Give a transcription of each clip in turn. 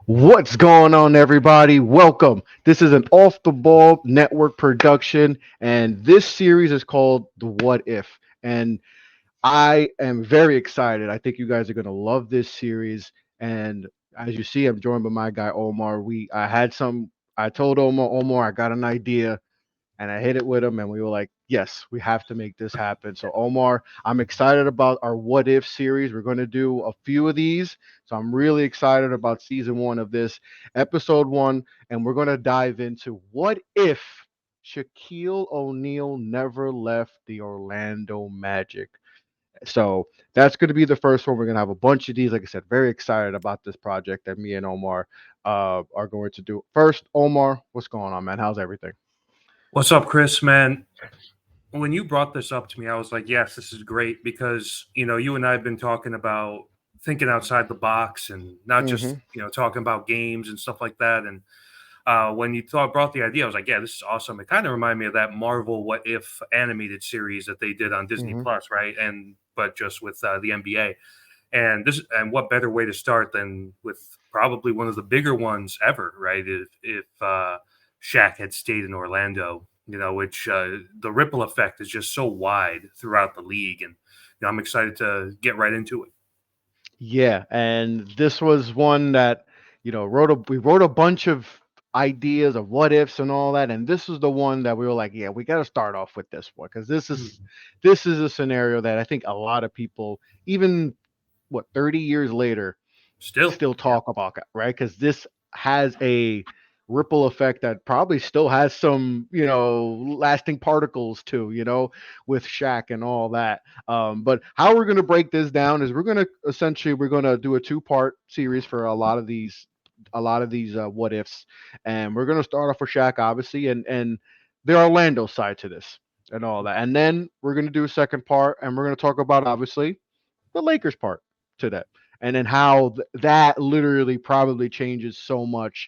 What's going on, everybody? Welcome. This is an off the ball network production, and this series is called The What If. And I am very excited. I think you guys are going to love this series. And as you see, I'm joined by my guy Omar. I told Omar, I got an idea and I hit it with him, and we were like, yes, we have to make this happen. So, Omar, I'm excited about our What If series. We're going to do a few of these. So, I'm really excited about season one of this, episode one, and we're going to dive into what if Shaquille O'Neal never left the Orlando Magic. So that's going to be the first one. We're going to have a bunch of these. Like I said, very excited about this project that me and Omar are going to do. First, Omar, what's going on, man? How's everything? What's up, Chris? Man, when you brought this up to me, I was like, yes, this is great because, you and I have been talking about thinking outside the box and not just, Hmm. talking about games and stuff like that. And when you brought the idea, I was like, yeah, this is awesome. It kind of reminded me of that Marvel What If animated series that they did on Disney Hmm. Plus, right? But just with the NBA. And what better way to start than with probably one of the bigger ones ever, right? If Shaq had stayed in Orlando, which the ripple effect is just so wide throughout the league, and I'm excited to get right into it. Yeah, and this was one that we wrote a bunch of ideas of what ifs and all that, and this was the one that we were like, yeah, we got to start off with this one because Mhm. this is a scenario that I think a lot of people, even 30 years later, Still, still yeah, talk about, right? Because this has a ripple effect that probably still has some, lasting particles too, with Shaq and all that. But how we're going to break this down is we're going to do a two-part series for a lot of these what ifs, and we're going to start off with Shaq, obviously, and the Orlando side to this and all that, and then we're going to do a second part, and we're going to talk about obviously the Lakers part to that, and then how that literally probably changes so much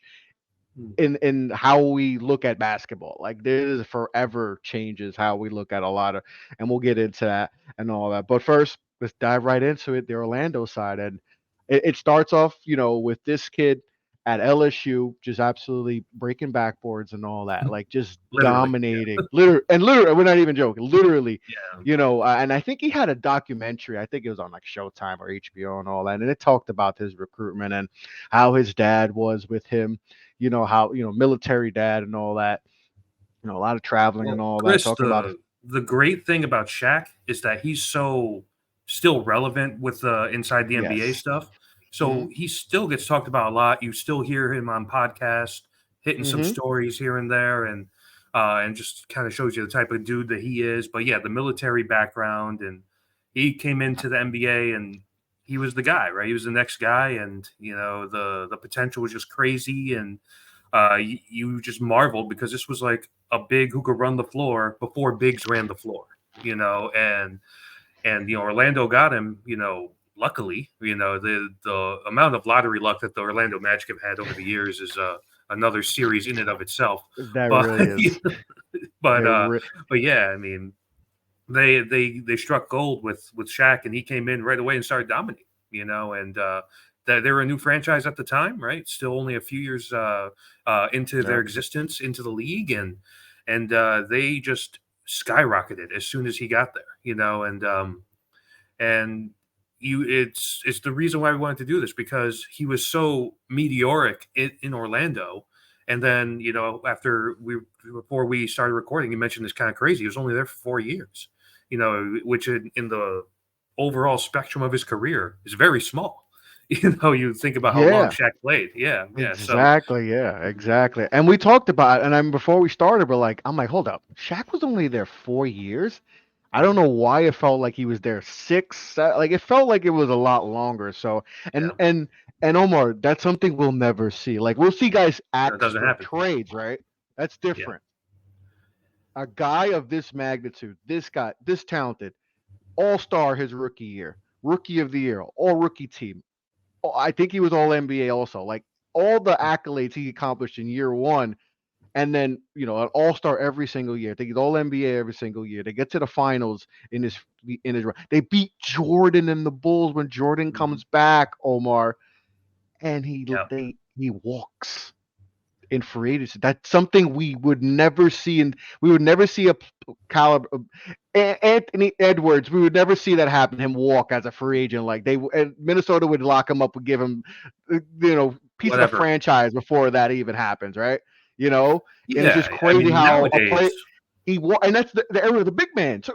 Mhm. in how we look at basketball. Like this forever changes how we look at a lot of, and we'll get into that and all that. But first, let's dive right into it. The Orlando side, and it starts off, with this kid at LSU just absolutely breaking backboards and all that, like just Literally, dominating, literally, we're not even joking, literally. yeah. And I think he had a documentary. I think it was on like Showtime or HBO and all that, and it talked about his recruitment and how his dad was with him, how military dad and all that, a lot of traveling and Well, all that, Chris, talking about his. the great thing about Shaq is that he's so still relevant with the inside the NBA Yes. stuff. Hmm. So he still gets talked about a lot. You still hear him on podcasts, hitting some Hmm. stories here and there, and just kind of shows you the type of dude that he is. But yeah, the military background, and he came into the NBA and he was the guy, right? He was the next guy, and the potential was just crazy, and you just marveled because this was like a big who could run the floor before bigs ran the floor, and Orlando got him, luckily, the amount of lottery luck that the Orlando Magic have had over the years is another series in and of itself. That But really is. but It uh re- but yeah, I mean they struck gold with Shaq, and he came in right away and started dominating. And they were a new franchise at the time, right? Still only a few years into their yep. existence, into the league, and they just skyrocketed as soon as he got there. And it's the reason why we wanted to do this because he was so meteoric in Orlando. And then after we before we started recording, you mentioned this kind of crazy. He was only there for 4 years, which in the overall spectrum of his career is very small. You think about how long Yeah. Shaq played. Yeah, yeah. So Exactly. Yeah. Exactly. And we talked about, and I'm before we started, I'm like, hold up, Shaq was only there 4 years. I don't know why it felt like he was there like it felt like it was a lot longer. So, and yeah, and and Omar, that's something we'll never see. Like we'll see guys it ask doesn't for happen. trades, right? That's Yeah, different. A guy of this magnitude, this guy, this talented, all star his rookie year, rookie of the year, all rookie team. Oh, I think he was all NBA also. Like all the accolades he accomplished in year one, and then an all star every single year. I think he's all NBA every single year. They get to the finals in his run. They beat Jordan and the Bulls when Jordan hmm comes back, Omar, and Yeah. he walks in free agency. That's something we would never see a caliber Anthony Edwards. We would never see that happen. Him walk as a free agent, like and Minnesota would lock him up and give him, piece of the Whatever. franchise before that even happens, right? You know, and it's Yeah. just I crazy mean, how a nowadays, play and that's the era of the big man too.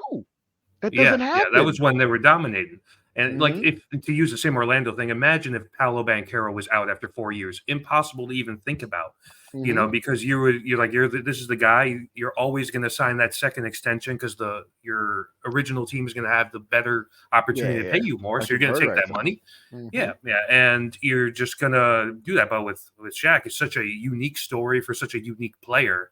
That yeah, doesn't yeah, that was happen. when they were dominating. And like, Hmm. if to use the same Orlando thing, imagine if Paolo Banchero was out after 4 years. Impossible to even think about, Hmm. because this is the guy. You're always going to sign that second extension because the your original team is going to have the better Yeah, opportunity to pay yeah. you more. So Bunch you're of going to bird take that rights. money. Hmm. Yeah, yeah, and you're just gonna do that. But with Shaq, it's such a unique story for such a unique player.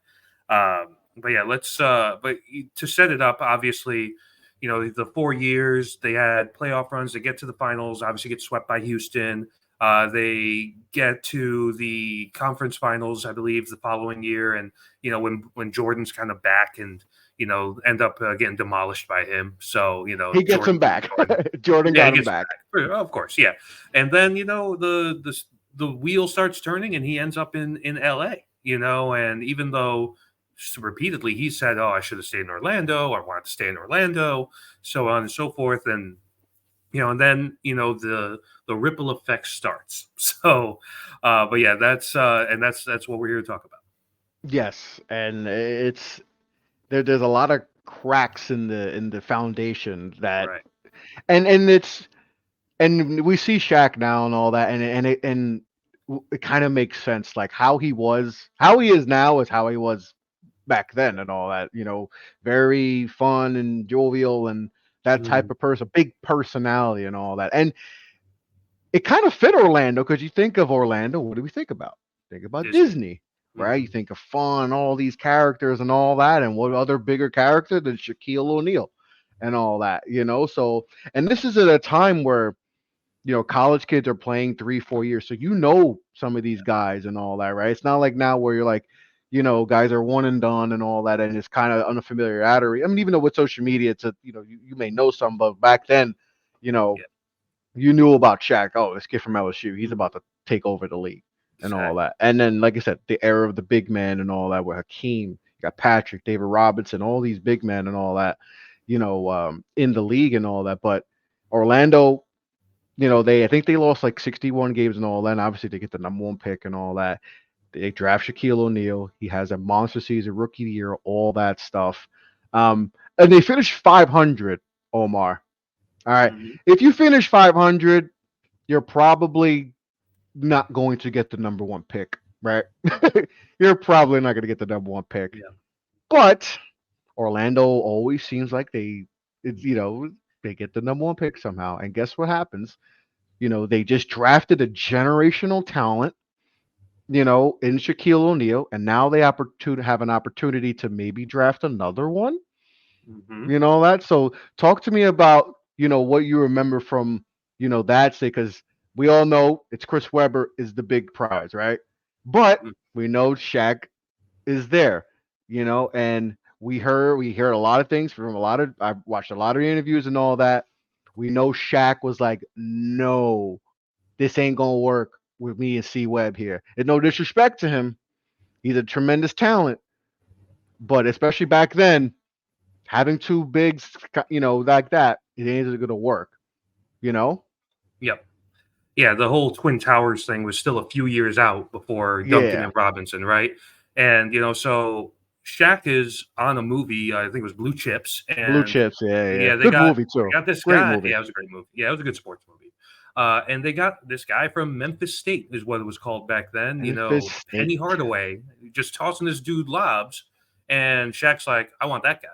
But yeah, let's. But to set it up, obviously, the 4 years they had playoff runs. They get to the finals. Obviously, get swept by Houston. They get to the conference finals, I believe, the following year, and when Jordan's kind of back and end up getting demolished by him. So He gets Jordan him back. Jordan. Jordan Yeah, he got him gets back. back. Of course, yeah. And then the wheel starts turning, and he ends up in L.A. And even though repeatedly he said, "Oh, I should have stayed in Orlando. I wanted to stay in Orlando," so on and so forth, and then the ripple effect starts. So, but yeah, that's what we're here to talk about. Yes, and there's a lot of cracks in the foundation that Right. and it's and we see Shaq now and all that and it kind of makes sense like how he is now is how he was back then and all that, very fun and jovial and that type Mhm. of person, big personality and all that. And it kind of fit Orlando because you think of Orlando, what do we think about? Think about Disney. Disney, right? You Hmm. think of fun, all these characters and all that, and what other bigger character than Shaquille O'Neal and all that, So, and this is at a time where college kids are playing 3, 4 years, so some of these guys and all that, right? It's not like now where you're like, guys are one and done and all that, and it's kind of unfamiliarity. I mean, even though with social media, it's you may know some, but back then, you know, Yeah. you knew about Shaq. Oh, this kid from LSU, he's Mhm. about to take over the league and all Exactly. that. And then, like I said, the era of the big man and all that with Hakeem, you got Patrick, David Robinson, all these big men and all that, in the league and all that. But Orlando, I think they lost like 61 games and all that. And obviously, they get the number one pick and all that. They draft Shaquille O'Neal. He has a monster season, rookie of the year, all that stuff. And they finished 500, Omar. All right. Hmm. If you finish 500, you're probably not going to get the number one pick, right? You're probably not going to get the number one pick. Yeah. But Orlando always seems like they get the number one pick somehow. And guess what happens? They just drafted a generational talent, in Shaquille O'Neal, and now they have an opportunity to maybe draft another one. Hmm. That. So talk to me about what you remember from that say because we all know it's Chris Webber is the big prize, right? But we know Shaq is there, and we heard a lot of things from a lot of I watched a lot of interviews and all that. We know Shaq was like, no, this ain't gonna work with me and C Webb here. And no disrespect to him, he's a tremendous talent, but especially back then, having two bigs, like that, it ain't gonna work, you know? Yep. Yeah, the whole Twin Towers thing was still a few years out before Duncan Yeah, and Robinson, right? And so Shaq is on a movie, I think it was Blue Chips, Blue and Chips, yeah, yeah, yeah, they good got movie they too, got this great guy. movie. Yeah, it was a great movie. Yeah, it was a good sports movie. And they got this guy from Memphis State, is what it was called back then. Memphis Penny State. Hardaway, just tossing this dude lobs, and Shaq's like, "I want that guy."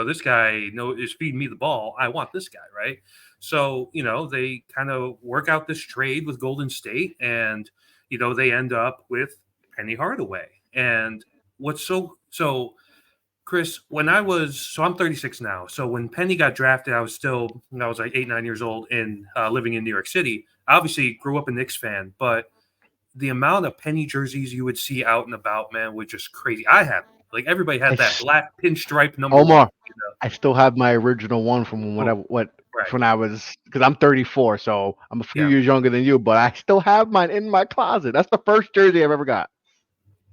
This guy is feeding me the ball. I want this guy, right? So they kind of work out this trade with Golden State, and they end up with Penny Hardaway. And what's so Chris, I'm 36 now. So when Penny got drafted, I was like 8, 9 years old and living in New York City. I obviously grew up a Knicks fan, but the amount of Penny jerseys you would see out and about, man, was just crazy. I had like everybody I, had that s- black pinstripe number one. Omar, I still have my original one from Oh, what? Right. when I was, because I'm 34, so I'm a few Yeah. years younger than you, but I still have mine in my closet. That's the first jersey I've ever got.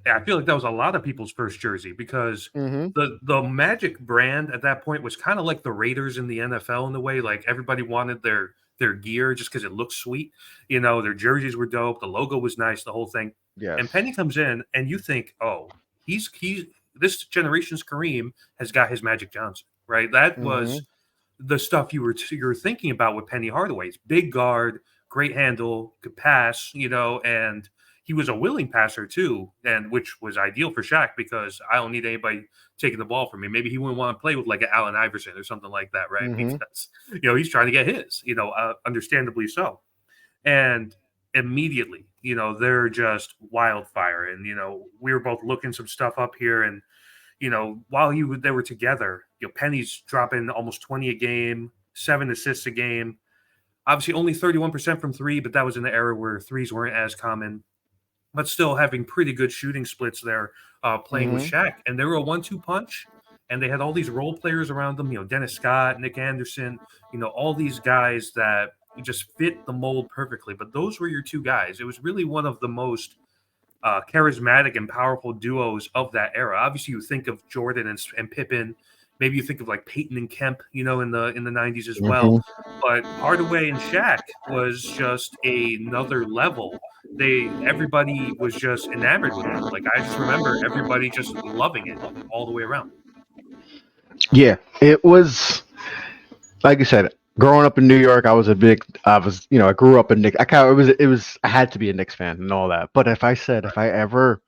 Yeah, I feel like that was a lot of people's first jersey because Mm-hmm. the Magic brand at that point was kind of like the Raiders in the NFL in a way. Like everybody wanted their gear just because it looked sweet. Their jerseys were dope, the logo was nice, the whole thing. Yes. And Penny comes in, and you think, oh, he's this generation's Kareem has got his Magic Johnson, right? That Mm-hmm. was the stuff you were thinking about with Penny Hardaway's big guard, great handle, could pass, and he was a willing passer too, and which was ideal for Shaq because I don't need anybody taking the ball from me. Maybe he wouldn't want to play with like an Allen Iverson or something like that, right? Mm-hmm. Because he's trying to get his, understandably so. And immediately, they're just wildfire. And we were both looking some stuff up here, and while they were together, Penny's dropping almost 20 a game, 7 assists a game. Obviously, only 31% from three, but that was in the era where threes weren't as common. But still having pretty good shooting splits there, playing with Mm-hmm. Shaq. And they were a 1-2 punch, and they had all these role players around them. Dennis Scott, Nick Anderson. All these guys that just fit the mold perfectly. But those were your two guys. It was really one of the most charismatic and powerful duos of that era. Obviously, you think of Jordan and Pippen. Maybe you think of like Peyton and Kemp, in the '90s as well. Mm-hmm. But Hardaway and Shaq was just another level. Everybody was just enamored with them. Like I just remember everybody just loving it all the way around. Yeah, it was like you said. Growing up in New York, I grew up a Knicks. I had to be a Knicks fan and all that. But if I ever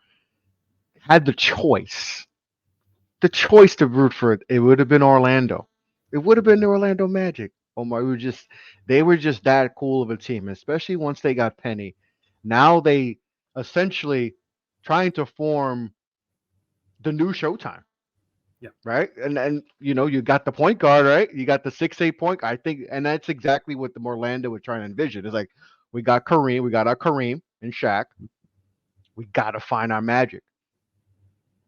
had the choice to root for it, it would have been Orlando. It would have been the Orlando Magic. Omar, they were just that cool of a team, especially once they got Penny. Now they essentially trying to form the new Showtime, Yeah. right? And you got the point guard, right? You got the 6'8" point. I think, and that's exactly what the Orlando was trying to envision. It's like we got our Kareem and Shaq. We got to find our Magic.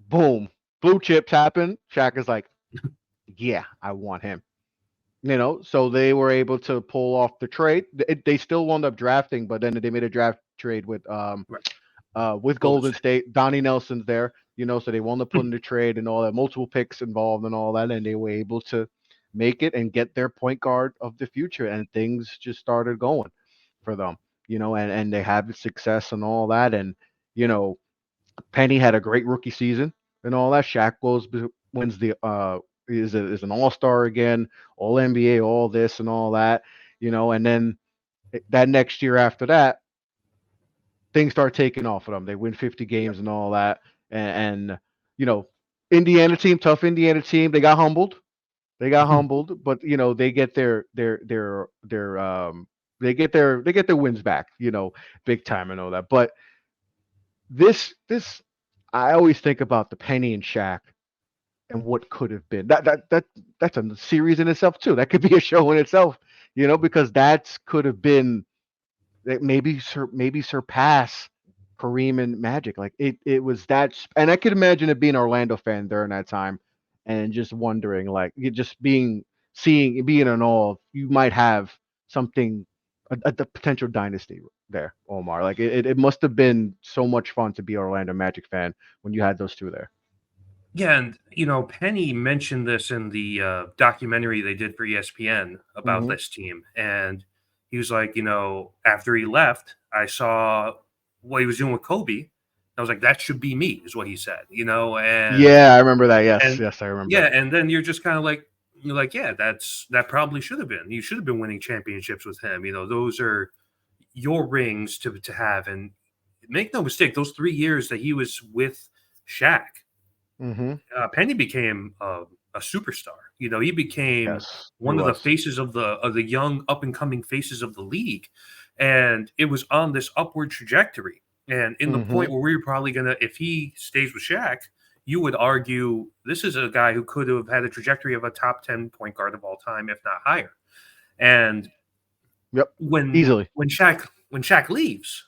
Boom, blue chips happen. Shaq is like, yeah, I want him. So they were able to pull off the trade. They still wound up drafting, but then they made a draft trade Right. with Golden Golden State. State. Donnie Nelson's there, so they wound up putting the trade and all that, multiple picks involved and all that, and they were able to make it and get their point guard of the future, and things just started going for them, and they had the success and all that, and you know Penny had a great rookie season and all that. Shaq wins the is an All Star again, All NBA, all this and all that, and then that next year after that, things start taking off for them. They win 50 Yep. games and all that, and you know, Indiana team, tough Indiana team. They got humbled. They got humbled, but they get they get their wins back, big time and all that. But this I always think about the Penny and Shaq and what could have been. That's a series in itself too. That could be a show in itself, because that could have been that maybe surpass Kareem and Magic. Like it was and I could imagine it being an Orlando fan during that time, and just wondering, like, you just being in awe. You might have something, the potential dynasty there, Omar. Like it must have been so much fun to be an Orlando Magic fan when you had those two there. Yeah, and Penny mentioned this in the documentary they did for ESPN about Hmm. this team, and he was like, after he left, I saw what he was doing with Kobe. I was like, that should be me, is what he said, Yeah, I remember that. Yes, and yes, I remember yeah, that. and then you're just kind of like, you're like, yeah, that probably should have been. You should have been winning championships with him. Those are your rings to have, and make no mistake, those 3 years that he was with Shaq, Hmm. Penny became a superstar. He became Yes, he one of the was. faces of the young up and coming faces of the league, and it was on this upward trajectory. And in the Hmm. point where we were probably gonna, if he stays with Shaq, you would argue this is a guy who could have had a trajectory of a top 10 point guard of all time, if not higher. And Yep, when easily. when Shaq leaves,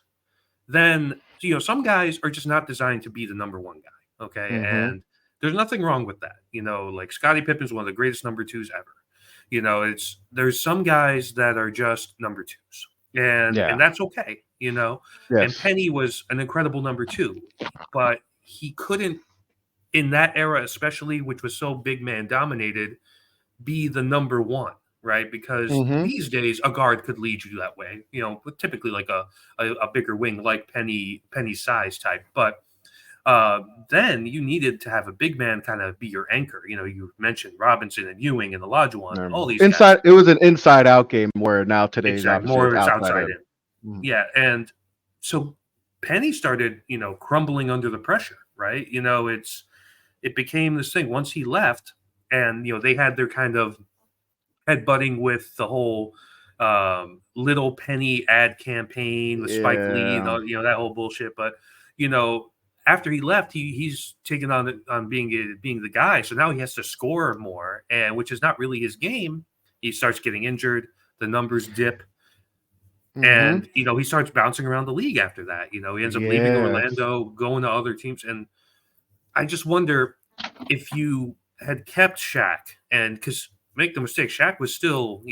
then some guys are just not designed to be the number one guy. Okay, Hmm. and there's nothing wrong with that. Like Scottie Pippen is one of the greatest number twos ever. there's some guys that are just number twos, and Yeah. that's okay. And Yes. Penny was an incredible number two, but he couldn't in that era, especially which was so big man dominated, be the number one, right? Because Mm-hmm. these days a guard could lead you that way, typically like a bigger wing like Penny size type. But uh, then you needed to have a big man kind of be your anchor. You mentioned Robinson and Ewing and Olajuwon and all these guys. Inside, it was an inside out game where now today's Exactly. obviously More it's of it's outside outside in. in. Mhm. Yeah. And so Penny started, crumbling under the pressure, right? It became this thing once he left, and they had their kind of headbutting with the whole little Penny ad campaign with Spike Lee, Yeah. that whole bullshit. But you know, after he left, he's taken on being the guy. So now he has to score more, and which is not really his game. He starts getting injured. The numbers dip, Mm-hmm. and he starts bouncing around the league after that. He ends up leaving Yes. Orlando, going to other teams, and I just wonder if you had kept Shaq, and because make the mistake, Shaq was still,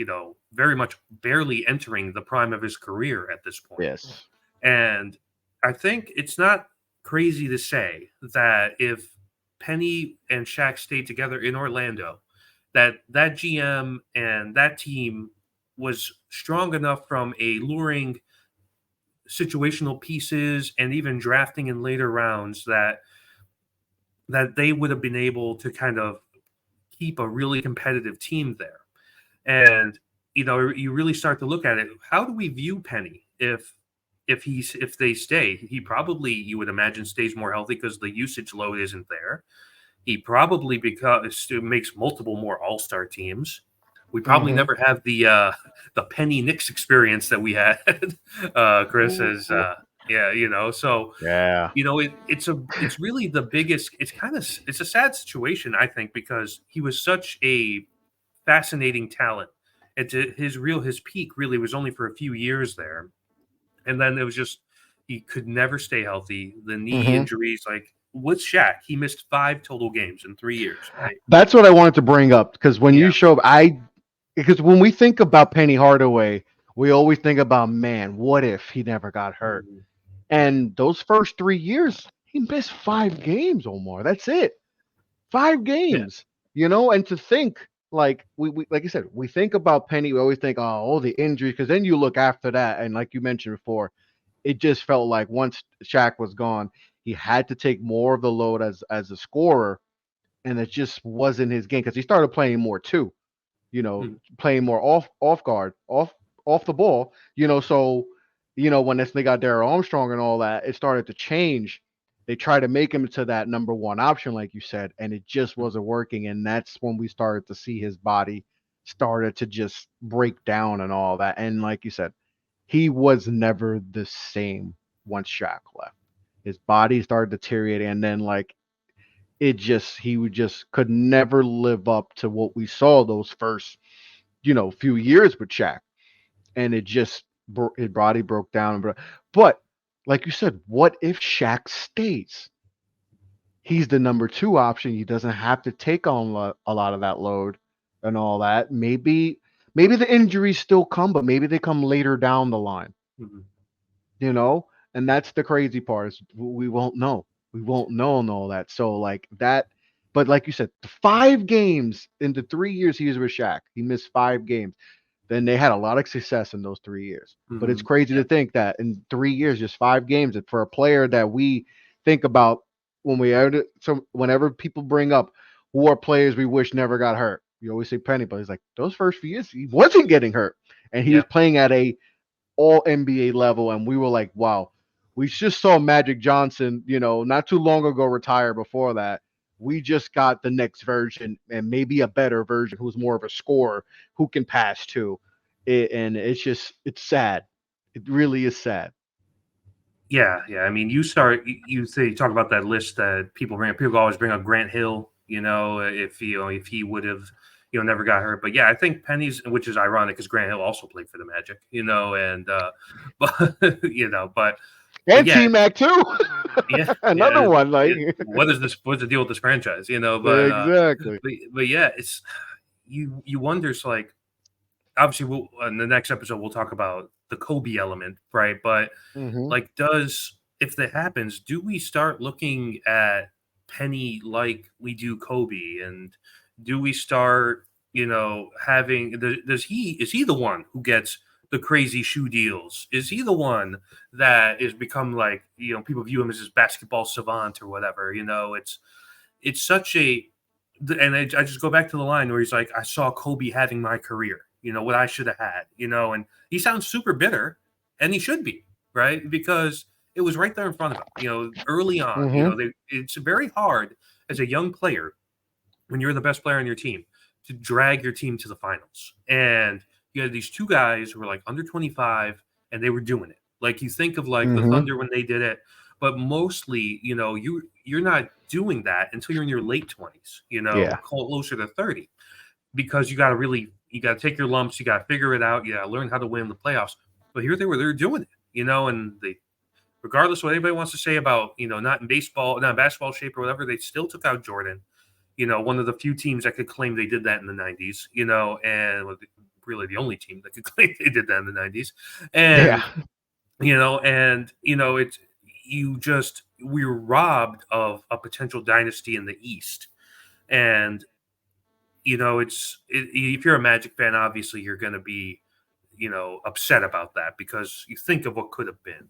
very much barely entering the prime of his career at this point. Yes. And I think it's not crazy to say that if Penny and Shaq stayed together in Orlando, that GM and that team was strong enough from a luring situational pieces and even drafting in later rounds that they would have been able to kind of keep a really competitive team there. And you really start to look at it. How do we view Penny if they stay? He probably, you would imagine, stays more healthy because the usage load isn't there. He probably makes multiple more All-Star teams. We probably Mm-hmm. never have the Penny Knicks experience that we had, Chris. As yeah, so Yeah. it's really the biggest. It's a sad situation, I think, because he was such a fascinating talent. His peak really was only for a few years there, and then it was just he could never stay healthy. The knee Mm-hmm. injuries, like with Shaq, he missed 5 total games in 3 years, right? That's what I wanted to bring up because when you Yeah. show up, because when we think about Penny Hardaway, we always think about, man, what if he never got hurt? Mhm. And those first 3 years, he missed 5 games or more. That's it. Five Yeah. games, and to think like we like you said, we think about Penny, we always think, oh, all the injuries, because then you look after that, and like you mentioned before, it just felt like once Shaq was gone, he had to take more of the load as a scorer, and it just wasn't his game because he started playing more too, Mhm. playing more off guard, off the ball, so when they got Darrell Armstrong and all that, it started to change. They tried to make him to that number one option, like you said, and it just wasn't working. And that's when we started to see his body started to just break down and all that. And like you said, he was never the same once Shaq left. His body started deteriorating, and then like he would just could never live up to what we saw those first few years with Shaq, and it just his body broke down. But like you said, what if Shaq stays? He's the number two option. He doesn't have to take on a lot of that load and all that. Maybe the injuries still come, but maybe they come later down the line. Mhm. you know and that's the crazy part is we won't know. We won't know and all that, so like that. But like you said, 5 games in the 3 years he was with Shaq, he missed 5 games. Then they had a lot of success in those 3 years, but it's Mhm. crazy Yeah. to think that in 3 years, just 5 games, and for a player that we think about when whenever people bring up who are players we wish never got hurt, you always say Penny, but he's like those first few years he wasn't getting hurt, and he was Yeah. playing at a all NBA level, and we were like, wow, we just saw Magic Johnson, not too long ago retire. Before that, we just got the next version and maybe a better version who's more of a scorer who can pass too. And it's sad. It really is sad. Yeah, yeah. I mean, you talk about that list that people bring up. People always bring up Grant Hill. If he would have, never got hurt. But yeah, I think Penny's, which is ironic because Grant Hill also played for the Magic. And but but And yeah, T Mac too. yeah, Another yeah. one, like What is this? What's the deal with this franchise? exactly. But yeah, it's. you wonder, it's like, obviously, we'll in the next episode we'll talk about the Kobe element, right? But Hmm. like, does if that happens, do we start looking at Penny like we do Kobe, and do we start, having does he is he the one who gets the crazy shoe deals? Is he the one that is become like, people view him as this basketball savant or whatever? It's such a, and I just go back to the line where he's like, I saw Kobe having my career, what I should have had, and he sounds super bitter, and he should be, right? Because it was right there in front of him, early on. Hmm. It's very hard as a young player when you're the best player on your team to drag your team to the finals. And you had these two guys who were like under 25 and they were doing it. Like, you think of like the Hmm. Thunder when they did it, but mostly, you're not doing that until you're in your late 20s, Yeah. closer to 30, because you got to take your lumps, you got to figure it out, you got to learn how to win the playoffs. But here they're doing it, and they, regardless of what anybody wants to say about, not in baseball, not in basketball shape or whatever, they still took out Jordan, one of the few teams that could claim they did that in the 90s, and really the only team that could claim they did that in the 90s. Yeah. And, it's, we were robbed of a potential dynasty in the East. And, if you're a Magic fan, obviously you're going to be, upset about that because you think of what could have been,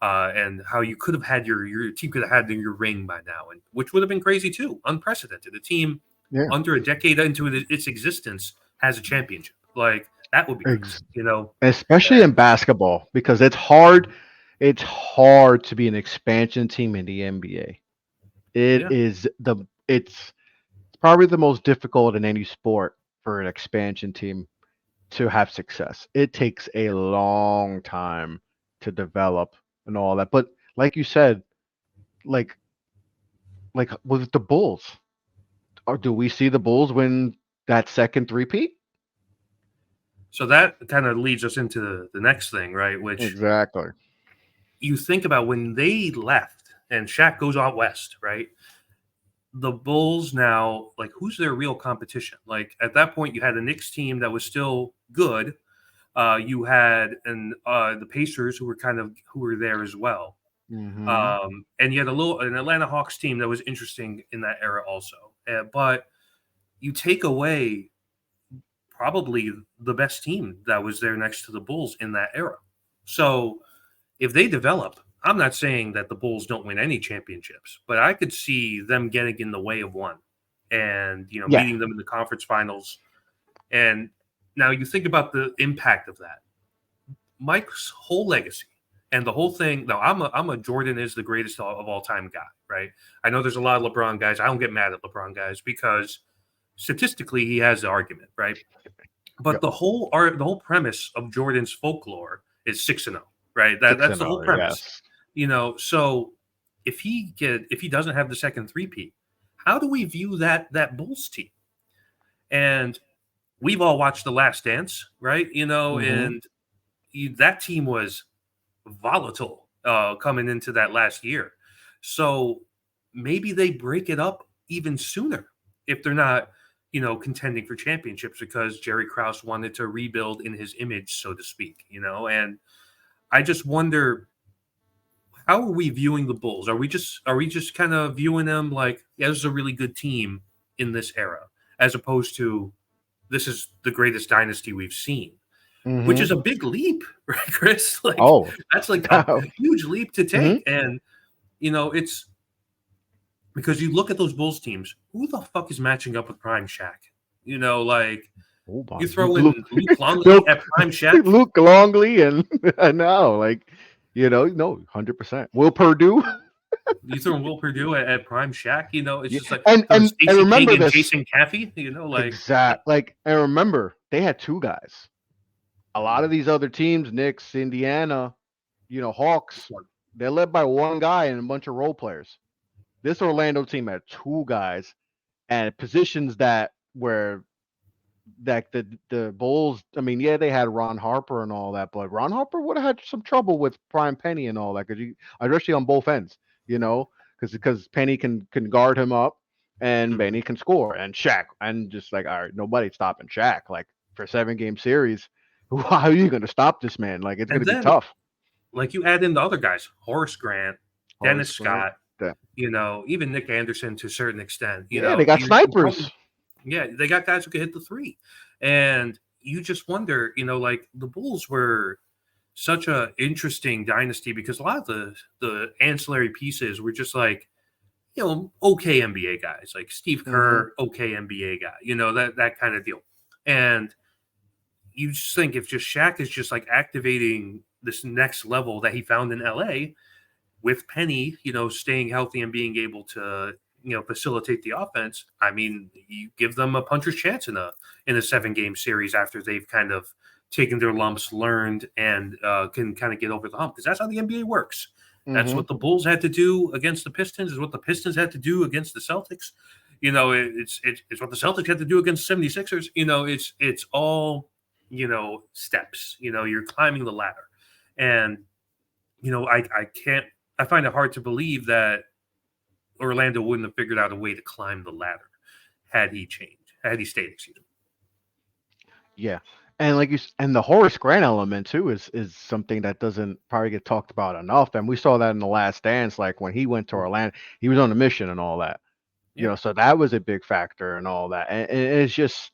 and how you could have had your team could have had your ring by now, and which would have been crazy too, unprecedented. A team Yeah. under a decade into its existence has a championship. Like, that would be crazy, Ex- Especially in And basketball, because it's hard. It's hard to be an expansion team in the NBA. It yeah, is it's probably the most difficult in any sport for an expansion team to have success. It takes a long time to develop and all that. But like you said, like with the Bulls, or do we see the Bulls win that second three-peat? so that kind of leads us into the next thing, right? Which Exactly. you think about when they left and Shaq goes out west, right? The Bulls now, like, who's their real competition? Like, at that point, you had a Knicks team that was still good. You had the Pacers who were there as well, Hmm. and you had an Atlanta Hawks team that was interesting in that era also. But you take away probably the best team that was there next to the Bulls in that era. So if they develop, I'm not saying that the Bulls don't win any championships, but I could see them getting in the way of one, and Yeah. beating them in the conference finals. And now you think about the impact of that. Mike's whole legacy and the whole thing. Now, I'm a Jordan is the greatest of all time guy, right? I know there's a lot of LeBron guys. I don't get mad at LeBron guys because statistically he has the argument, right? But Yep. the whole premise of Jordan's folklore is 6-0, right? Six That's and the whole zero. premise. Yes. So if he doesn't have the second three-peat, how do we view that Bulls team? And we've all watched The Last Dance, right? Hmm. And that team was volatile coming into that last year. So maybe they break it up even sooner if they're not, contending for championships, because Jerry Krause wanted to rebuild in his image, so to speak, and I just wonder, how are we viewing the Bulls? Are we just kind of viewing them like, yeah, this is a really good team in this era, as opposed to this is the greatest dynasty we've seen, which is Hmm. a big leap, right, Chris? Like, Oh. that's like a huge leap to Hmm. take. And it's because you look at those Bulls teams, who the fuck is matching up with Prime Shaq? Like, Hold you on. throw Luke, in Luke Longley Luke, at Prime Shaq, Luke Longley, and no, like, no, 100%. Will Purdue, you throw in Will Purdue at Prime Shaq, it's yeah. just like and throwing and Stacey King remember and this Jason Caffey, like, exact, like, and remember they had two guys. A lot of these other teams, Knicks, Indiana, Hawks, they're led by one guy and a bunch of role players. This Orlando team had two guys and positions that were that the Bulls. I mean, yeah, they had Ron Harper and all that, but Ron Harper would have had some trouble with Prime Penny and all that, because especially on both ends, you know, because Penny can guard him up, and Mhm. Benny can score, and Shaq, and just like, all right, nobody's stopping Shaq. Like for a 7 game series, how are you going to stop this man? Like it's going And to be then, tough. like, you add in the other guys, Horace Grant, Dennis Horace Grant. Scott, Yeah, even Nick Anderson to a certain extent. yeah, they got snipers. Yeah, they got guys who can hit the three. And you just wonder, like the Bulls were such a interesting dynasty because a lot of the ancillary pieces were just like, okay NBA guys, like Steve Hmm. Kerr, okay NBA guy, that kind of deal. And you just think if just Shaq is just like activating this next level that he found in LA with Penny, staying healthy and being able to, facilitate the offense. I mean, you give them a puncher's chance in a 7 game series after they've kind of taken their lumps, learned, and can kind of get over the hump because that's how the NBA works. That's Hmm. what the Bulls had to do against the Pistons. Is what the Pistons had to do against the Celtics. It's what the Celtics had to do against 76ers. It's all steps. You're climbing the ladder, and I can't. I find it hard to believe that Orlando wouldn't have figured out a way to climb the ladder had he stayed. Excuse me. Yeah, and and the Horace Grant element too is something that doesn't probably get talked about enough. And we saw that in the Last Dance, like when he went to Mhm. Orlando, he was on a mission and all that. Yeah. So that was a big factor and all that. And it's just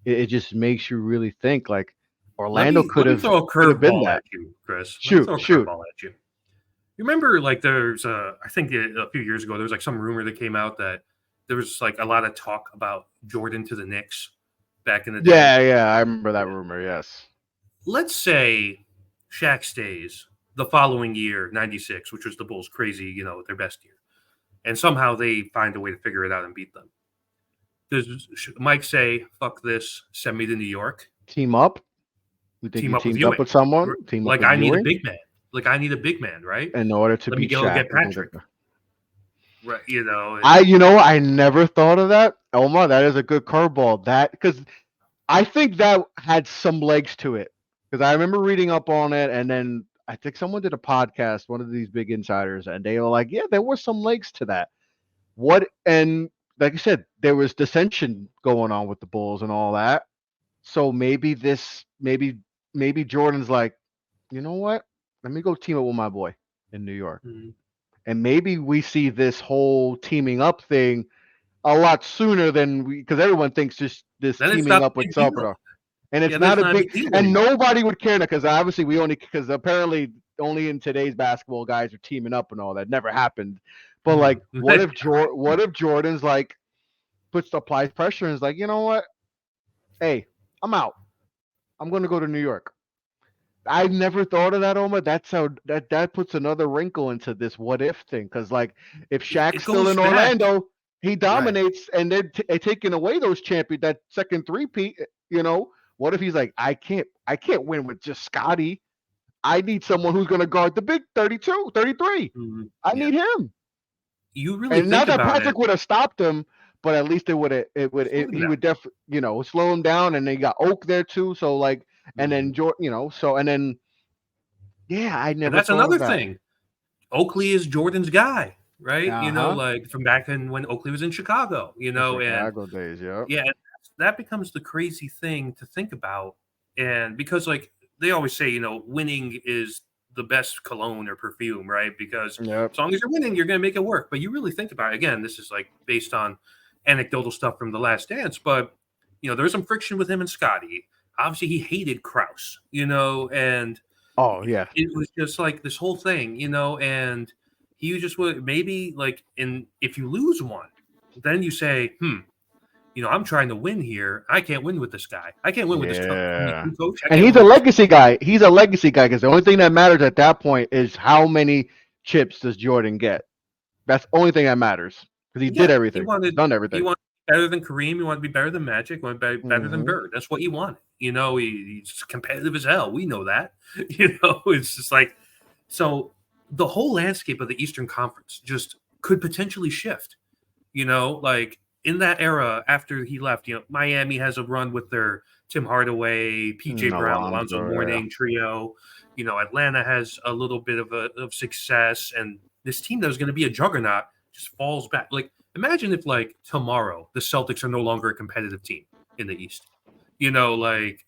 it just makes you really think like Let Orlando me let me throw a could have been curveball that. at you, Chris. Let me Shoot, throw a shoot. curveball at you. You remember, like, there's I think a few years ago, there was like some rumor that came out that there was like a lot of talk about Jordan to the Knicks back in the day. Yeah, yeah, I remember that Yeah. rumor. Yes. Let's say Shaq stays the following year, '96, which was the Bulls' crazy, their best year, and somehow they find a way to figure it out and beat them. Does Mike say, "Fuck this, send me to New York, Team up. We think team he up with teamed up Ewing"? with someone. Team up Like with I need a Ewing big man. Like I need a big man, right? in order to Let me beat go Shaq. get I think Patrick, right? I, I never thought of that, Omar. That is a good curveball. That because I think that had some legs to it because I remember reading up on it, and then I think someone did a podcast, one of these big insiders, and they were like, "Yeah, there was some legs to that." What and like I said, there was dissension going on with the Bulls and all that. So maybe Jordan's like, you know what? Let me go team up with my boy in New York, Mhm. and maybe we see this whole teaming up thing a lot sooner than we because everyone thinks just this Then it's teaming not up a with big deal. Sabra. And it's Yeah, then not it's a not a big big deal and anymore. nobody would care because obviously we only because apparently only in today's basketball guys are teaming up and all that never happened. But like, Yeah, right. What if Jordan's like puts applies pressure and is like, you know what? Hey, I'm out. I'm gonna go to New York. I never thought of that, Omar. That's how that puts another wrinkle into this what if thing. Because like, if Shaq's It still goes in back, Orlando, he right? dominates, and they're taking away those champion that second three-peat. What if he's like, I can't win with just Scotty. I need someone who's going to guard the big 32, 33. Mhm. I Yeah, need him. you really And think not that about it. Patrick would have stopped him, but at least Slow them he down. would slow him down. And they got Oak there too. So like, and Mhm. then Jordan, so and then yeah, I And never that's thought of another that. thing. Oakley is Jordan's guy, right? Uh huh. Like from back in when Oakley was in Chicago. The And Chicago days, yeah. yeah, that becomes the crazy thing to think about. And because like they always say, winning is the best cologne or perfume, right? Because Yep. as long as you're winning, you're going to make it work. But you really think about it. Again, this is like based on anecdotal stuff from the Last Dance. But there's some friction with him and Scotty. Obviously, he hated Kraus, and Oh yeah. it was just like this whole thing, and he just would maybe like, and if you lose one, then you say, I'm trying to win here. I can't win with this guy. I can't win with this Yeah. 22 coach. I And can't he's win a with this. legacy guy. He's a legacy guy because the only thing that matters at that point is how many chips does Jordan get. That's the only thing that matters because he did Yeah, he everything. He's wanted done he everything. wanted to be better than Kareem. He wanted to be better than Magic. He wanted to be better than Hmm. Bird. That's what he wanted. He's competitive as hell. We know that. It's just like so. The whole landscape of the Eastern Conference just could potentially shift. Like in that era after he left, Miami has a run with their Tim Hardaway, PJ Brown, Alonzo Alonzo, yeah. Mourning trio. Atlanta has a little bit of success, and this team that was going to be a juggernaut just falls back. Like Imagine if like tomorrow the Celtics are no longer a competitive team in the East. Like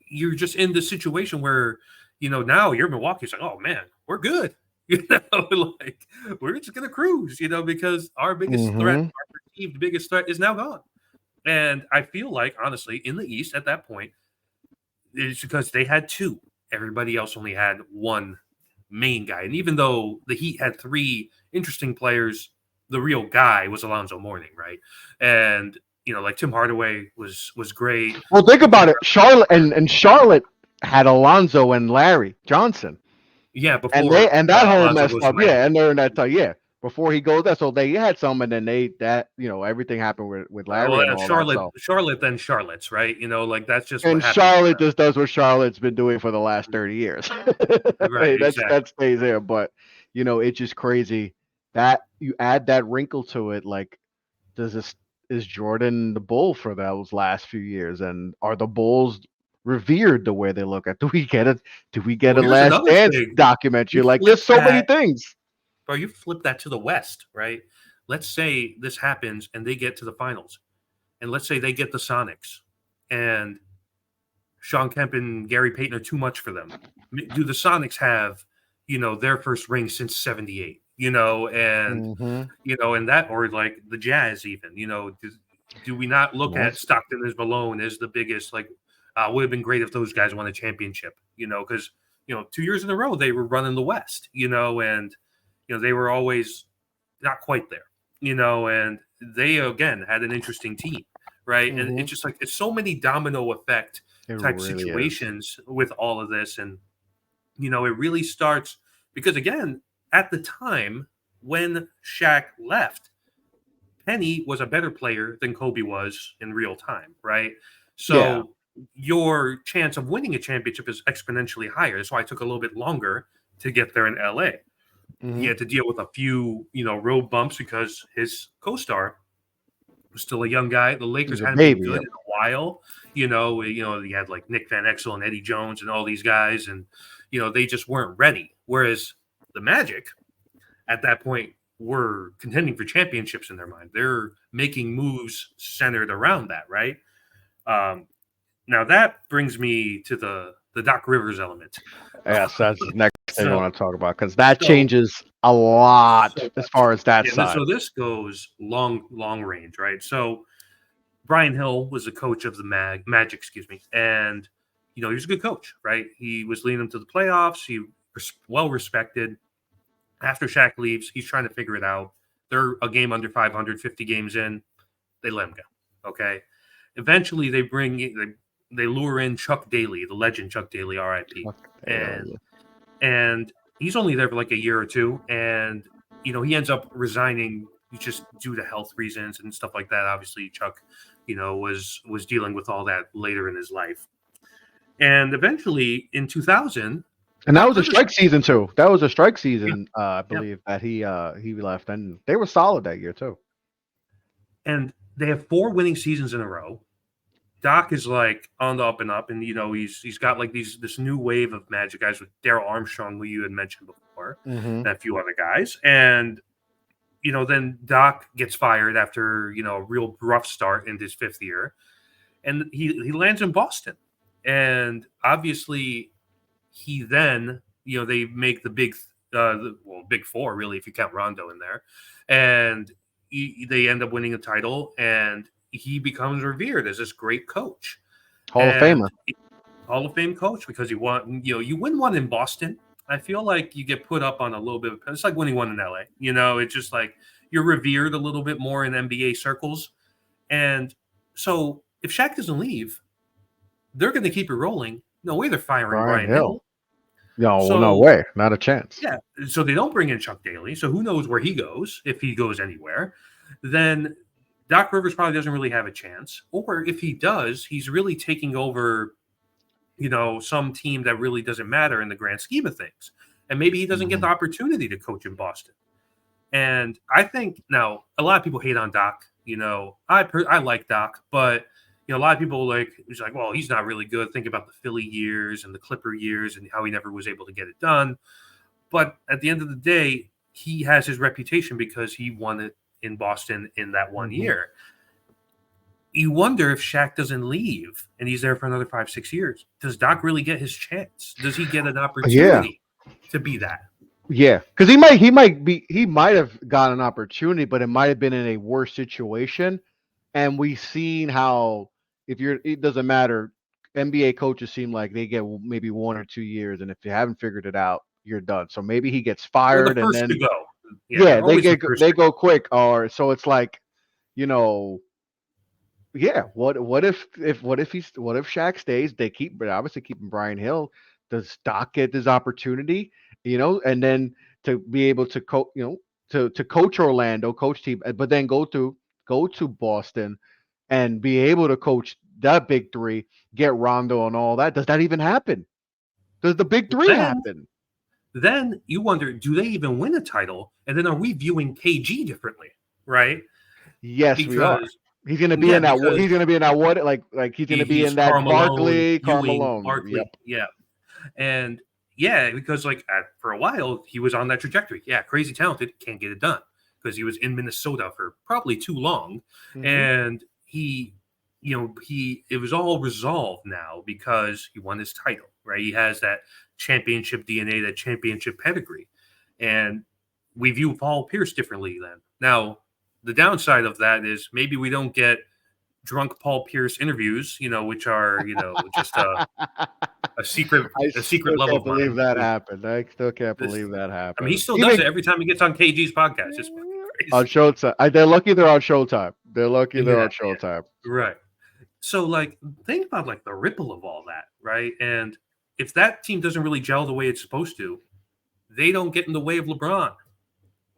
you're just in this situation where, now you're Milwaukee. It's like, oh man, we're good. Like we're just gonna cruise, because our biggest threat, Mm-hmm. our perceived biggest threat is now gone. And I feel like, honestly, in the East at that point, it's because they had two. Everybody else only had one main guy. And even though the Heat had three interesting players, the real guy was Alonzo Mourning, right? And like Tim Hardaway was great. Well, think about it. Charlotte and Charlotte had Alonzo and Larry Johnson, Yeah, and before that whole Alonzo messed goes to up. Yeah, Miami. and they're in that time. Yeah, before he goes there, so they had some, and then everything happened with Larry and all that. So Charlotte, then Charlotte's, right? Like that's just what and happens with Charlotte them. just does what Charlotte's been doing for the last 30 years. Right, That exactly. stays there, but it's just crazy that you add that wrinkle to it. Like, does this is Jordan the Bull for those last few years, and are the Bulls revered the way they look at? Do we get it? Do we get Well, a here's Last another Dance thing. documentary? You Like, flip there's so many that, things. or you flip that to the West, right? Let's say this happens and they get to the finals, and let's say they get the Sonics, and Sean Kemp and Gary Payton are too much for them. Do the Sonics have, their first ring since '78? And Mm-hmm. and that, or like the Jazz, even, do we not look at Yes. Stockton as Malone as the biggest? Like, would have been great if those guys won a championship, because 2 years in a row they were running the West, and they were always not quite there, and they again had an interesting team, right? And Mm-hmm. it's just like it's so many domino effect It type really is. situations with all of this, and it really starts because again, at the time when Shaq left, Penny was a better player than Kobe was in real time, right? Yeah. So your chance of winning a championship is exponentially higher. That's why it took a little bit longer to get there in LA. He Mm-hmm. had to deal with a few, road bumps because his co-star was still a young guy. The He Lakers was a hadn't been baby. good Yep. in a while. You had like Nick Van Exel and Eddie Jones and all these guys, and they just weren't ready. Whereas the Magic at that point were contending for championships in their mind. They're making moves centered around that, right? Um, Now that brings me to the Doc Rivers element. Yes, that's the next thing I So want to talk about because that so changes a lot so as much. far as that Yeah, side. so this goes long range, right? So Brian Hill was the coach of the Magic, excuse me, and he was a good coach, right? He was leading them to the playoffs. He was well respected. After Shaq leaves, he's trying to figure it out. They're a game under 500, 50 games in. They let him go. Okay. Eventually, they lure in Chuck Daly, the legend Chuck Daly, R.I.P. Fuck and Daly. and he's only there for like a year or two, and he ends up resigning just due to health reasons and stuff like that. Obviously, Chuck, was dealing with all that later in his life, and eventually in 2000, And that Doc was a Rivers, strike season too. That was a strike yeah, season, I yeah, believe that he left, and they were solid that year too. and they have 4 winning seasons in a row. Doc is like on the up and up, and he's got like this new wave of Magic guys with Daryl Armstrong, who you had mentioned before, Mm-hmm. and a few other guys, and then Doc gets fired after a real rough start in his 5th year, and he lands in Boston, and obviously he then they make the big four really if you count Rondo in there, and they end up winning a title, and he becomes revered as this great coach Hall of and Famer. Hall of Fame coach because you win one in Boston. I feel like you get put up on a little bit. It's like winning one in LA. It's just like you're revered a little bit more in NBA circles. And so if Shaq doesn't leave, they're going to keep it rolling. No way they're firing Brian Brian Hill. Hill. No, no So way, not a chance. yeah, so they don't bring in Chuck Daly. So who knows where he goes if he goes anywhere? Then Doc Rivers probably doesn't really have a chance. Or if he does, he's really taking over some team that really doesn't matter in the grand scheme of things. And maybe he doesn't get Mm-hmm. the opportunity to coach in Boston. And I think now a lot of people hate on Doc. I like Doc, but a lot of people he's like, well, he's not really good. Think about the Philly years and the Clipper years and how he never was able to get it done. But at the end of the day, he has his reputation because he won it in Boston in that one Mhm. year. You wonder if Shaq doesn't leave and he's there for another 5, 6 years. Does Doc really get his chance? Does he get an Yeah. opportunity to be that? Yeah, because he might have got an opportunity, but it might have been in a worse situation. And we've seen how it doesn't matter. NBA coaches seem like they get maybe 1 or 2 years, and if you haven't figured it out, you're done. So maybe he gets They're the fired, and first to then go. Yeah, yeah, they're always the first they to go. go quick. Or so it's like, you know, yeah. What if Shaq stays? They keep, but obviously keeping Brian Hill. Does Doc get this opportunity? And then to be able to to coach Orlando, coach team, but then go to Boston and be able to coach that big three, get Rondo and all that. Does that even happen? Does the big three Then happen? then you wonder, do they even win a title? And then are we viewing KG differently? Right? Yes, we are. Because He's gonna be yeah, in that. because He's gonna be in that. What like he's gonna be he's in that Karl Malone, Barkley, Ewing, Carmelo. Yep. Barkley. Yeah. And yeah, because like for a while he was on that trajectory. Yeah, crazy talented, can't get it done because he was in Minnesota for probably too long, Hmm. and he it was all resolved now because he won his title. Right, he has that championship DNA, that championship pedigree, and we view Paul Pierce differently then. Now, the downside of that is maybe we don't get drunk Paul Pierce interviews, which are just a secret I a secret still love can't of believe mine. that happened. I still can't This, believe that I mean, he happened. still does Even it every time he gets on KG's podcast. It's on crazy. Showtime, they're lucky they're on Showtime. They're lucky they're Yeah, on Showtime. right. So, like, think about like the ripple of all that, right? And if that team doesn't really gel the way it's supposed to, they don't get in the way of LeBron.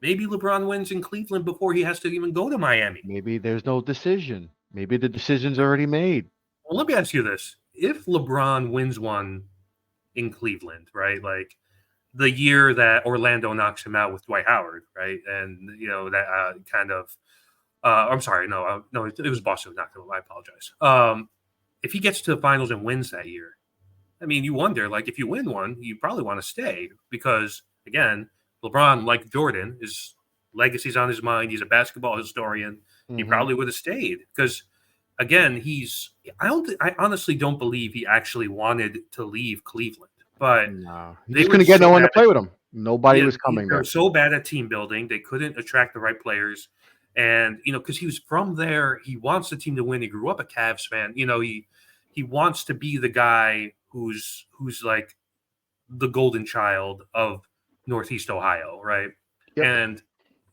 Maybe LeBron wins in Cleveland before he has to even go to Miami. Maybe there's no decision. Maybe the decision's already made. Well, let me ask you this: if LeBron wins one in Cleveland, right? Like the year that Orlando knocks him out with Dwight Howard, right? And that kind of. I'm sorry, no, it was Boston who knocked him out. I apologize. If he gets to the finals and wins that year, I mean, you wonder, like, if you win one, you probably want to stay because, again, LeBron, like Jordan, his legacy's on his mind. He's a basketball historian. He Hmm. probably would have stayed because, again, I honestly don't believe he actually wanted to leave Cleveland, but No, he they just were couldn't get so no one to bad at play with him. Nobody yeah, was coming they were there. so bad at team building. They couldn't attract the right players. And, because he was from there, he wants the team to win. He grew up a Cavs fan. He wants to be the guy who's like the golden child of Northeast Ohio, right? Yep. And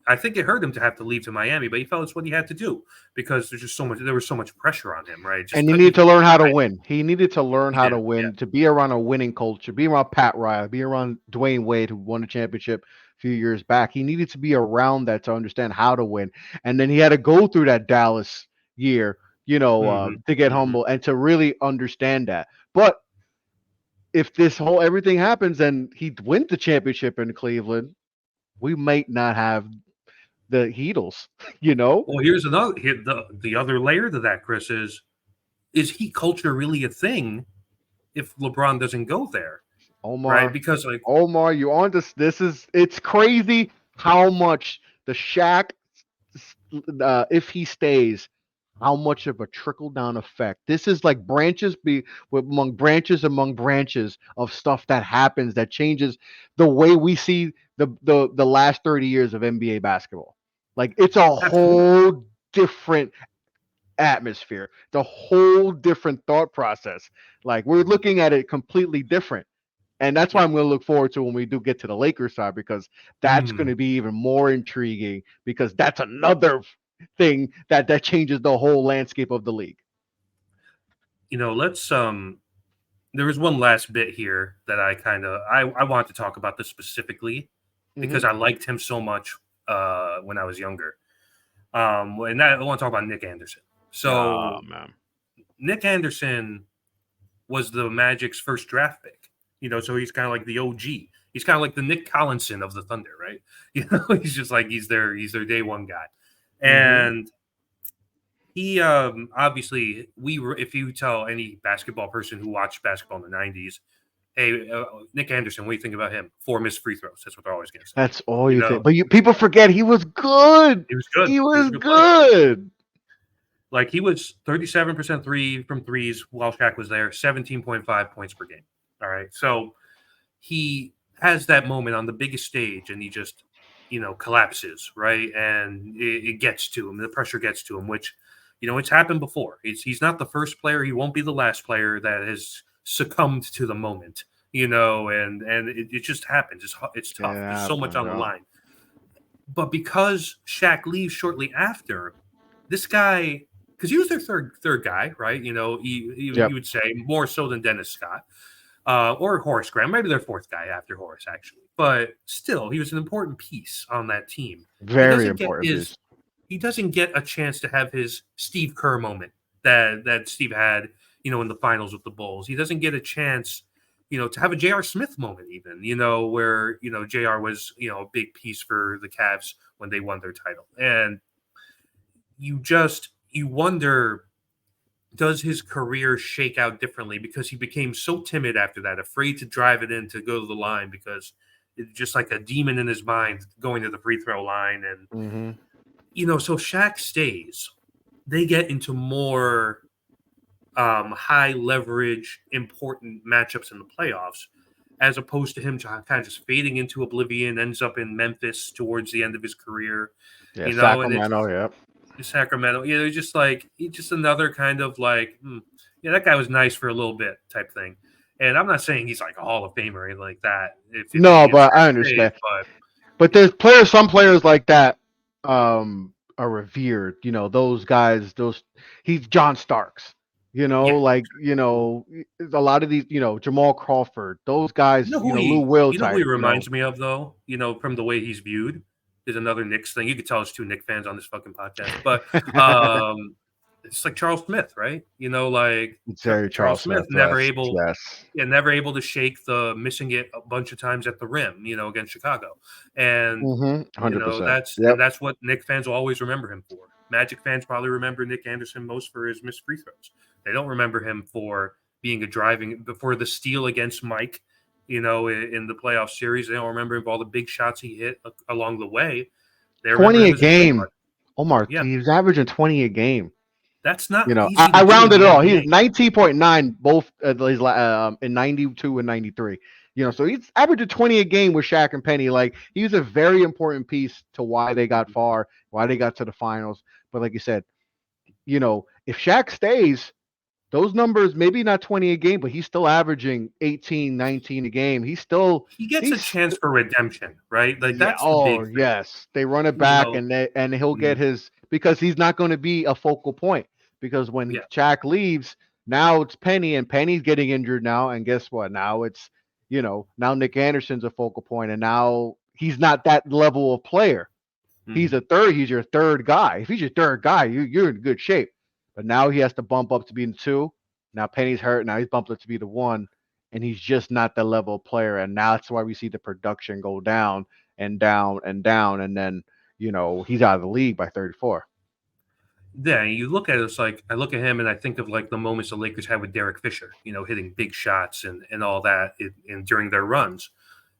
I think it hurt him to have to leave to Miami, but he felt it's what he had to do because there was so much pressure on him, right? Just And he couldn't needed to keep learn how to right. win. He needed to learn He how did, to yeah. win, to be around a winning culture, be around Pat Riley, be around Dwayne Wade, who won the championship a few years back. He needed to be around that to understand how to win. And then he had to go through that Dallas year, Hmm. to get Hmm. humble and to really understand that. But if this whole everything happens and he wins the championship in Cleveland, we might not have the Heatles, you know? Well, the other layer to that, Chris, is heat culture really a thing if LeBron doesn't go there, right? Omar, Because like Omar, you on this? It's crazy how much the Shaq, if he stays, how much of a trickle down effect. This is like among branches of stuff that happens that changes the way we see the last 30 years of NBA basketball. Like it's a absolutely, whole different atmosphere, the whole different thought process. Like we're looking at it completely different. And that's why yeah. I'm going to look forward to when we do get to the Lakers side because that's going Hmm. to be even more intriguing because that's another thing that changes the whole landscape of the league. Let's there was one last bit here that I want to talk about this specifically because Hmm. I liked him so much when I was younger. I want to talk about Nick Anderson. Oh So man. Nick Anderson was the Magic's first draft pick. So he's kind of like the OG. He's kind of like the Nick Collinson of the Thunder, right? He's just like he's their day one guy, Hmm. and he obviously if you tell any basketball person who watched basketball in the '90s, hey, Nick Anderson, what do you think about him? 4 missed free throws. That's what they're always going to say. That's all You you know, think. But people forget he was good. he was good. He He was was a good player. good. Like he was 37% from threes while Shaq was there, 17.5 points per game. All right. So he has that moment on the biggest stage and he just, collapses, right? And it gets to him. The pressure gets to him, which, it's happened before. He's not the first player. He won't be the last player that has succumbed to the moment, and it just happens. It's It tough. There's so much happens, on the yeah. line. But because Shaq leaves shortly after, this guy, because he was their third guy, right? You Yep. would say more so than Dennis Scott or Horace Graham, maybe their fourth guy after Horace, actually. But still, he was an important piece on that team. He Very doesn't get important his piece. he doesn't get a chance to have his Steve Kerr moment that Steve had, in the finals with the Bulls. He doesn't get a chance, to have a J.R. Smith moment, even, where J.R. was, a big piece for the Cavs when they won their title. And you wonder, does his career shake out differently because he became so timid after that, afraid to drive it in to go to the line because it's just like a demon in his mind going to the free throw line. And, Mm-hmm. so Shaq stays. They get into more high leverage, important matchups in the playoffs, as opposed to him kind of just fading into oblivion, ends up in Memphis towards the end of his career, Yeah, and it's Sacramento, yep. Sacramento. It's just like he's just another kind of like, yeah, that guy was nice for a little bit type thing. And I'm not saying he's like a Hall of Famer or anything like that. No, If but I Shaq stays, understand. but But there's some players like that are revered. Those guys, he's John Starks. yeah, Like, a lot of these, Jamal Crawford, those guys, Lou Will who he type, reminds me of though, from the way he's viewed, is another Knicks thing. You could tell there's two Knicks fans on this fucking podcast, but it's like Charles Smith, right? Like It's very Charles Charles Smith Smith. Yes, yes. never able to shake the missing it a bunch of times at the rim, against Chicago, and 100%. Yep. that's what Knicks fans will always remember him for. Magic fans probably remember Nick Anderson most for his missed free throws. They don't remember him for being before the steal against Mike, in the playoff series. They don't remember him for all the big shots he hit along the way. They remember 20 him a as a point game. guard. Omar, Yeah, he's averaging 20 a game. that's not I, easy to I do in rounded the it all. He's NBA. 19.9 both in 92 and 93. So he's averaging 20 a game with Shaq and Penny. Like, he's a very important piece to why they got far, why they got to the finals. But like you said, if Shaq stays, those numbers, maybe not 20 a game, but he's still averaging 18, 19 a game. He gets a He's chance for redemption, right? Like Yeah. that's the Oh, big thing. yes. They run it You back, know, and he'll get mm, his, because he's not going to be a focal point. Because when yeah, Shaq leaves, now it's Penny, and Penny's getting injured now. And guess what? Now it's now Nick Anderson's a focal point, and now he's not that level of player. mhm. He's your third guy. If he's your third guy, you're in good shape. But now he has to bump up to being the two. Now Penny's hurt. Now he's bumped up to be the one, and he's just not that level of player. And now that's why we see the production go down and down and down, and then he's out of the league by 34. Yeah, you look at it, it's like I look at him and I think of like the moments the Lakers had with Derek Fisher, hitting big shots and all that during their runs.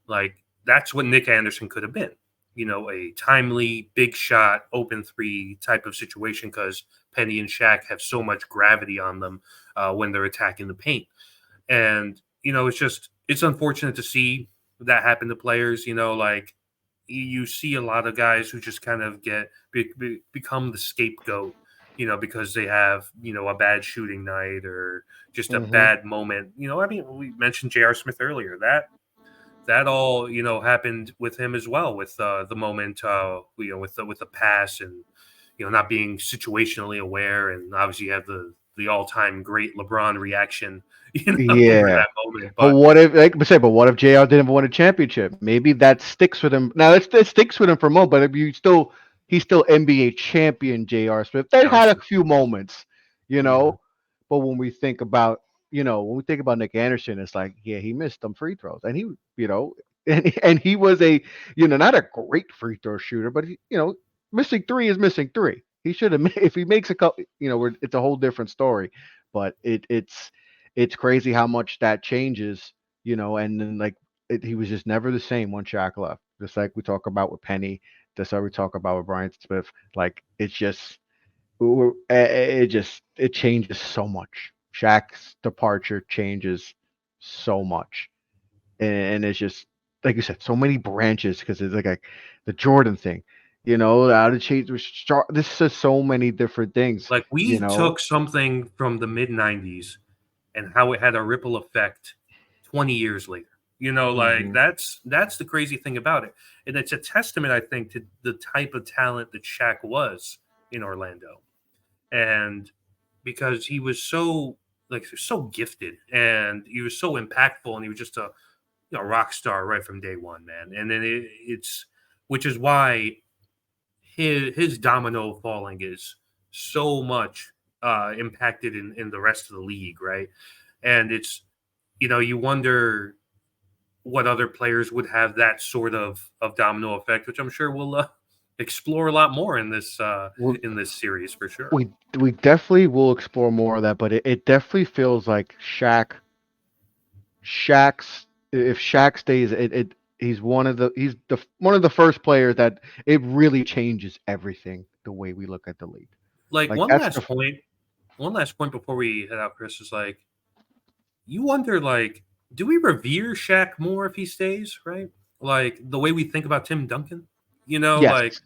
Like that's what Nick Anderson could have been, a timely big shot, open three type of situation because Penny and Shaq have so much gravity on them when they're attacking the paint. And, it's unfortunate to see that happen to players, like you see a lot of guys who just kind of become the scapegoat, because they have, a bad shooting night or just a Mm-hmm. bad moment. I mean, we mentioned J.R. Smith earlier. That all, happened with him as well, with the moment, with the pass and not being situationally aware, and obviously you have the all time great LeBron reaction, over Yeah. that moment. But But what if, like I said, but what if JR didn't win a championship? Maybe that sticks with him. Now that sticks with him for a moment, but if he's still NBA champion JR Smith. They J.R. had a Smith, few moments, you mhm. know. But when we think about Nick Anderson, it's like, yeah, he missed some free throws, and and he was not a great free throw shooter, but missing three is missing three. He should have if he makes a couple, it's a whole different story. But it's crazy how much that changes, and then like he was just never the same when Shaq left. Just like we talk about with Penny, just like we talk about with Brian Smith. Like it's just it changes so much. Shaq's departure changes so much, and it's just like you said, so many branches because it's like the Jordan thing, how to change. This is so many different things, Like we took something from the mid '90s and how it had a ripple effect 20 years later. Like Hmm. that's the crazy thing about it, and it's a testament, I think, to the type of talent that Shaq was in Orlando, and because he was so gifted and he was so impactful, and he was just a rock star right from day one, man. And then it's which is why his domino falling is so much impacted in the rest of the league, right? And it's you wonder what other players would have that sort of domino effect, which I'm sure we'll explore a lot more we in this series for sure. we definitely will explore more of that, but it definitely feels like Shaq's if Shaq stays, he's one of the first players that it really changes everything the way we look at the league. Like Like that's the one last point before we head out, Chris, is like you wonder, like, do we revere Shaq more if he stays, right? Like the way we think about Tim Duncan, yes,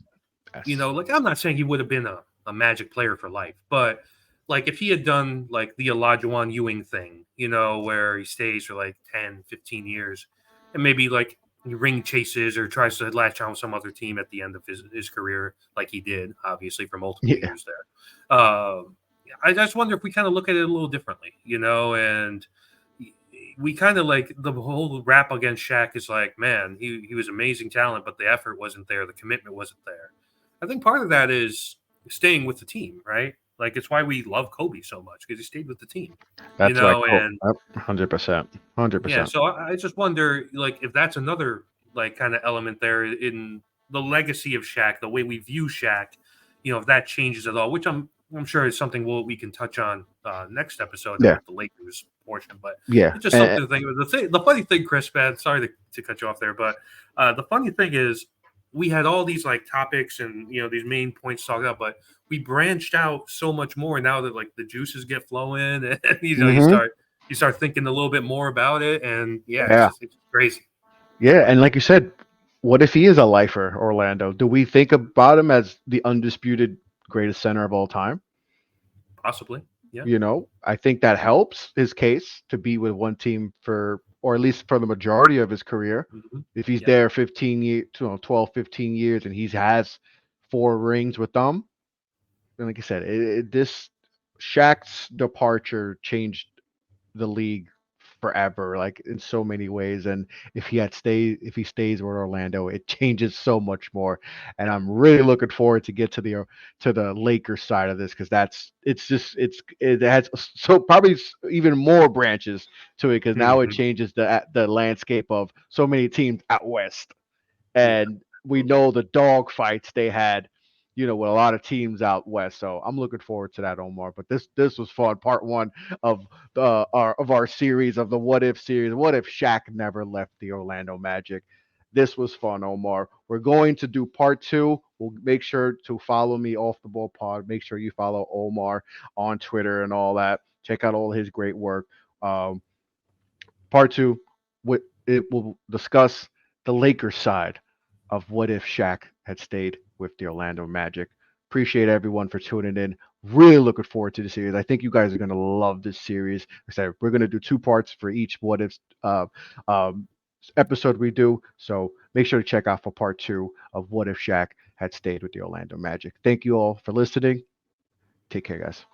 yes, like I'm not saying he would have been a Magic player for life, but like if he had done like the Olajuwon Ewing thing, where he stays for like 10, 15 years and maybe like he ring chases or tries to latch on with some other team at the end of his career, like he did, obviously, for multiple yeah, years there. I just wonder if we kind of look at it a little differently, and we kind of like the whole rap against Shaq is like, man, he was amazing talent, but the effort wasn't there, the commitment wasn't there. I think part of that is staying with the team, right? Like it's why we love Kobe so much because he stayed with the team, that's like and 100%, hundred yeah. percent. So I just wonder, like, if that's another like kind of element there in the legacy of Shaq, the way we view Shaq, if that changes at all, which I'm sure is something we can touch on next episode Yeah, with the Lakers portion. But yeah, it's just something to think about. The funny thing, Chris, man, sorry to cut you off there, but the funny thing is we had all these like topics and these main points talked about, but we branched out so much more now that like the juices get flowing and hmm you start thinking a little bit more about it, and yeah, yeah, it's crazy. yeah. And like you said, what if he is a lifer, Orlando? Do we think about him as the undisputed greatest center of all time? Possibly, yeah. I think that helps his case to be with one team or at least for the majority of his career. Hmm. If he's Yep. there 15 years, 12, 15 years, and he has 4 rings with them, then like I said, this Shaq's departure changed the league forever, like in so many ways. And if he stays with Orlando, it changes so much more. And I'm really looking forward to get to the Lakers side of this because it has so probably even more branches to it because now it Hmm. changes the landscape of so many teams out west, Yeah, and we absolutely. know the dog fights they had, with a lot of teams out west. So I'm looking forward to that, Omar. But this was fun. Part one of our series of the What If series. What if Shaq never left the Orlando Magic? This was fun, Omar. We're going to do part two. We'll make sure to follow me off the ball pod. Make sure you follow Omar on Twitter and all that. Check out all his great work. Um, Part two, it will discuss the Lakers side of what if Shaq had stayed with the Orlando Magic. Appreciate everyone for tuning in. Really looking forward to the series. I think you guys are going to love this series. Like I said, we're going to do 2 parts for each what if um, episode we do. So make sure to check out for part two of what if Shaq had stayed with the Orlando Magic. Thank you all for listening. Take care, guys.